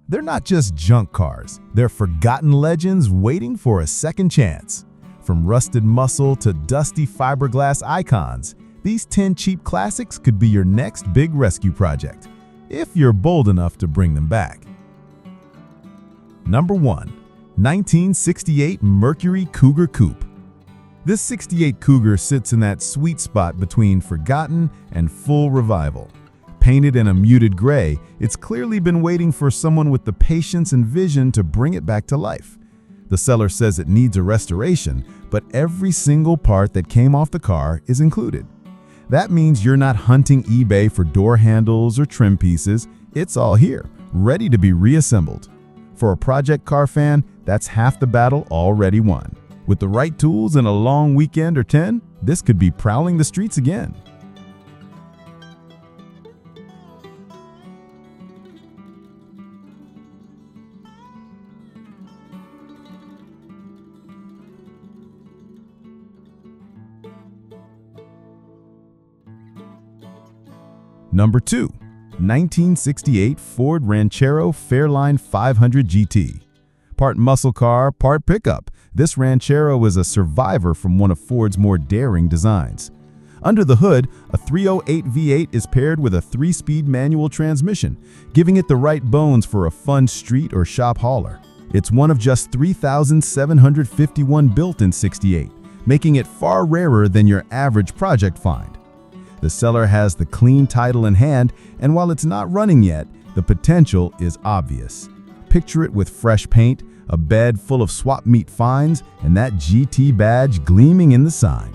They're not just junk cars, they're forgotten legends waiting for a second chance. From rusted muscle to dusty fiberglass icons, these 10 cheap classics could be your next big rescue project, if you're bold enough to bring them back. Number 1. 1968 Mercury Cougar Coupe. This 68 Cougar sits in that sweet spot between forgotten and full revival. Painted in a muted gray, it's clearly been waiting for someone with the patience and vision to bring it back to life. The seller says it needs a restoration, but every single part that came off the car is included. That means you're not hunting eBay for door handles or trim pieces. It's all here, ready to be reassembled. For a project car fan, that's half the battle already won. With the right tools and a long weekend or 10, this could be prowling the streets again. Number 2. 1968 Ford Ranchero Fairline 500 GT. Part muscle car, part pickup, this Ranchero is a survivor from one of Ford's more daring designs. Under the hood, a 308 V8 is paired with a 3-speed manual transmission, giving it the right bones for a fun street or shop hauler. It's one of just 3,751 built in '68, making it far rarer than your average project find. The seller has the clean title in hand, and while it's not running yet, the potential is obvious. Picture it with fresh paint, a bed full of swap meet finds, and that GT badge gleaming in the sign.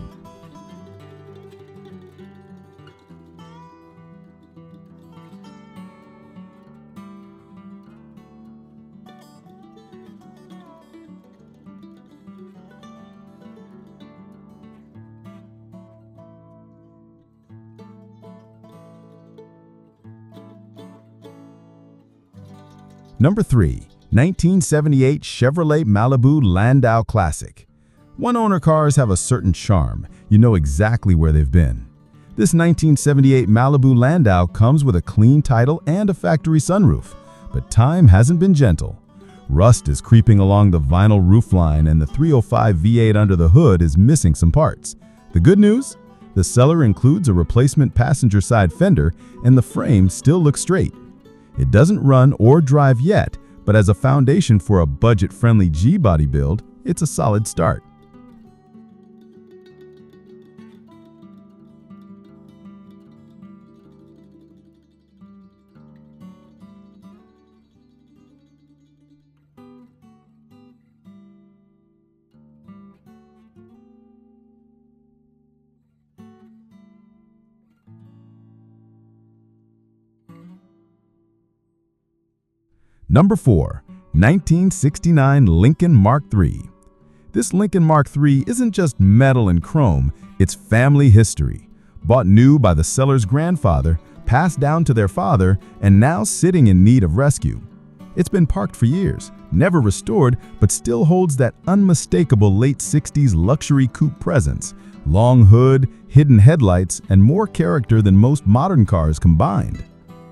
Number 3. 1978 Chevrolet Malibu Landau Classic. One-owner cars have a certain charm. You know exactly where they've been. This 1978 Malibu Landau comes with a clean title and a factory sunroof, but time hasn't been gentle. Rust is creeping along the vinyl roofline, and the 305 V8 under the hood is missing some parts. The good news? The seller includes a replacement passenger side fender, and the frame still looks straight. It doesn't run or drive yet, but as a foundation for a budget-friendly G-body build, it's a solid start. Number 4. 1969 Lincoln Mark III. This Lincoln Mark III isn't just metal and chrome, it's family history. Bought new by the seller's grandfather, passed down to their father, and now sitting in need of rescue. It's been parked for years, never restored, but still holds that unmistakable late 60s luxury coupe presence. Long hood, hidden headlights, and more character than most modern cars combined.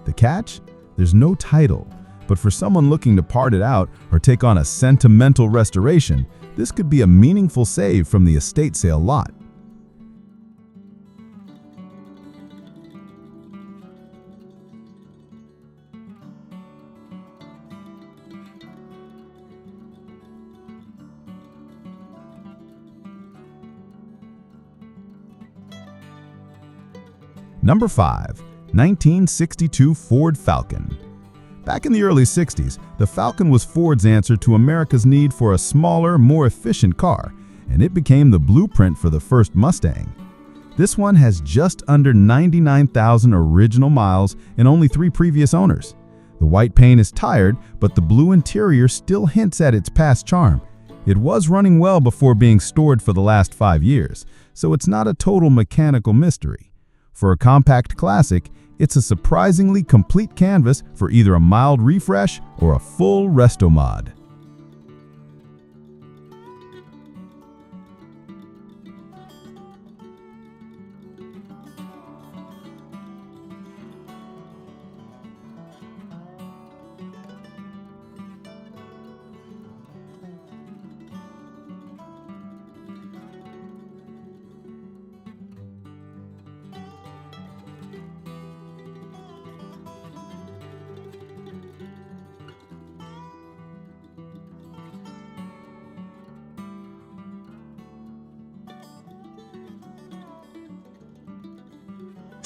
The catch? There's no title. But for someone looking to part it out or take on a sentimental restoration, this could be a meaningful save from the estate sale lot. Number 5. 1962 Ford Falcon. Back in the early 60s, the Falcon was Ford's answer to America's need for a smaller, more efficient car, and it became the blueprint for the first Mustang. This one has just under 99,000 original miles and only 3 previous owners. The white paint is tired, but the blue interior still hints at its past charm. It was running well before being stored for the last 5 years, so it's not a total mechanical mystery. For a compact classic, it's a surprisingly complete canvas for either a mild refresh or a full resto mod.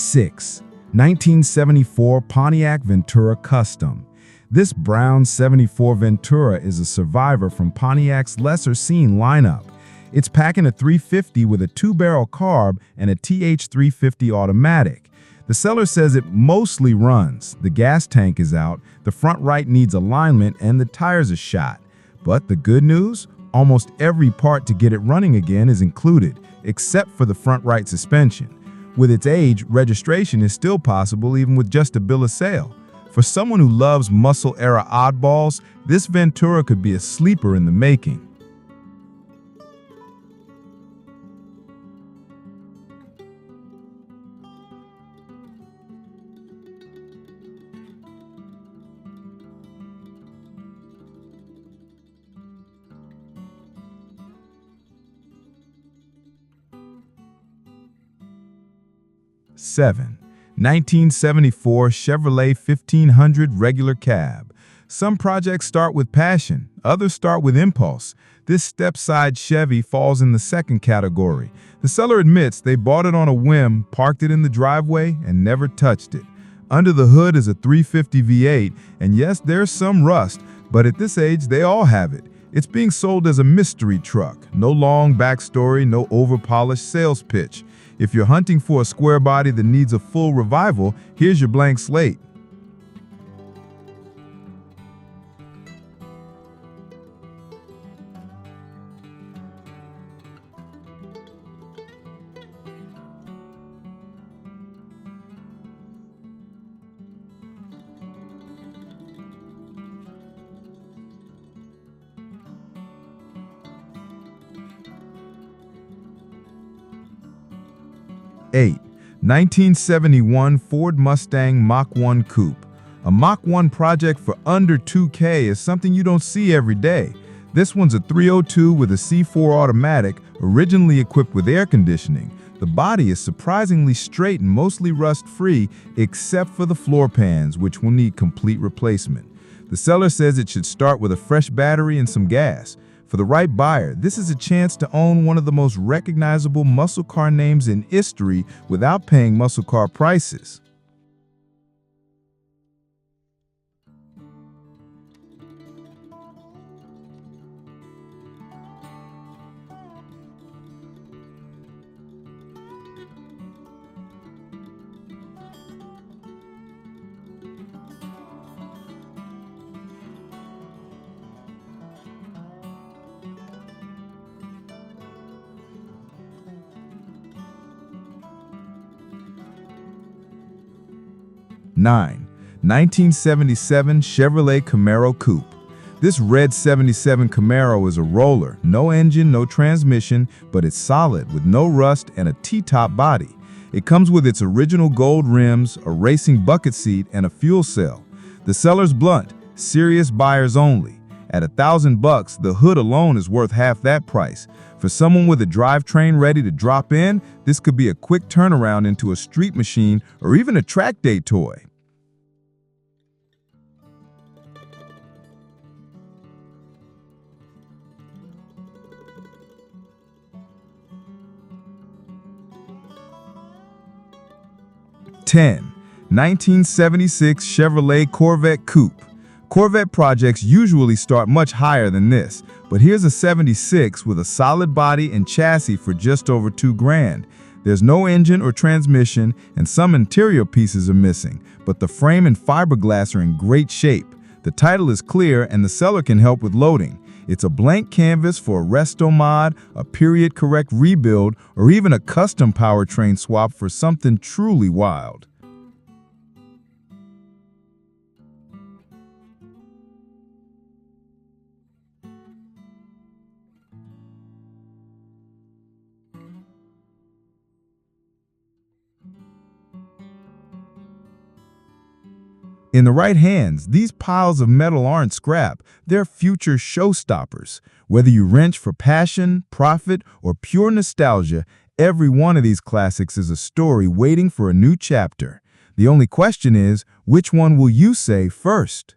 6. 1974 Pontiac Ventura Custom. This brown 74 Ventura is a survivor from Pontiac's lesser-seen lineup. It's packing a 350 with a 2-barrel carb and a TH350 automatic. The seller says it mostly runs. The gas tank is out, the front right needs alignment, and the tires are shot. But the good news? Almost every part to get it running again is included, except for the front right suspension. With its age, registration is still possible even with just a bill of sale. For someone who loves muscle-era oddballs, this Ventura could be a sleeper in the making. Seven. 1974 Chevrolet 1500 regular cab. Some projects start with passion, others start with impulse. This step-side Chevy falls in the second category. The seller admits they bought it on a whim, parked it in the driveway, and never touched it. Under the hood is a 350 V8, and yes, there's some rust, but at this age, they all have it. It's being sold as a mystery truck. No long backstory, no over-polished sales pitch. If you're hunting for a square body that needs a full revival, here's your blank slate. Eight. 1971 Ford Mustang Mach 1 Coupe. A Mach 1 project for under $2K is something you don't see every day. This one's a 302 with a C4 automatic, originally equipped with air conditioning. The body is surprisingly straight and mostly rust-free, except for the floor pans, which will need complete replacement. The seller says it should start with a fresh battery and some gas. For the right buyer, this is a chance to own one of the most recognizable muscle car names in history without paying muscle car prices. Nine. 1977 Chevrolet Camaro Coupe. This red 77 Camaro is a roller, no engine, no transmission, but it's solid with no rust and a T-top body. It comes with its original gold rims, a racing bucket seat, and a fuel cell. The seller's blunt, serious buyers only. At $1,000, the hood alone is worth half that price. For someone with a drivetrain ready to drop in, this could be a quick turnaround into a street machine or even a track day toy. Ten. 1976 Chevrolet Corvette Coupe. Corvette projects usually start much higher than this, but here's a 76 with a solid body and chassis for just over $2,000. There's no engine or transmission, and some interior pieces are missing, but the frame and fiberglass are in great shape. The title is clear, and the seller can help with loading. It's a blank canvas for a resto mod, a period-correct rebuild, or even a custom powertrain swap for something truly wild. In the right hands, these piles of metal aren't scrap, they're future showstoppers. Whether you wrench for passion, profit, or pure nostalgia, every one of these classics is a story waiting for a new chapter. The only question is, which one will you say first?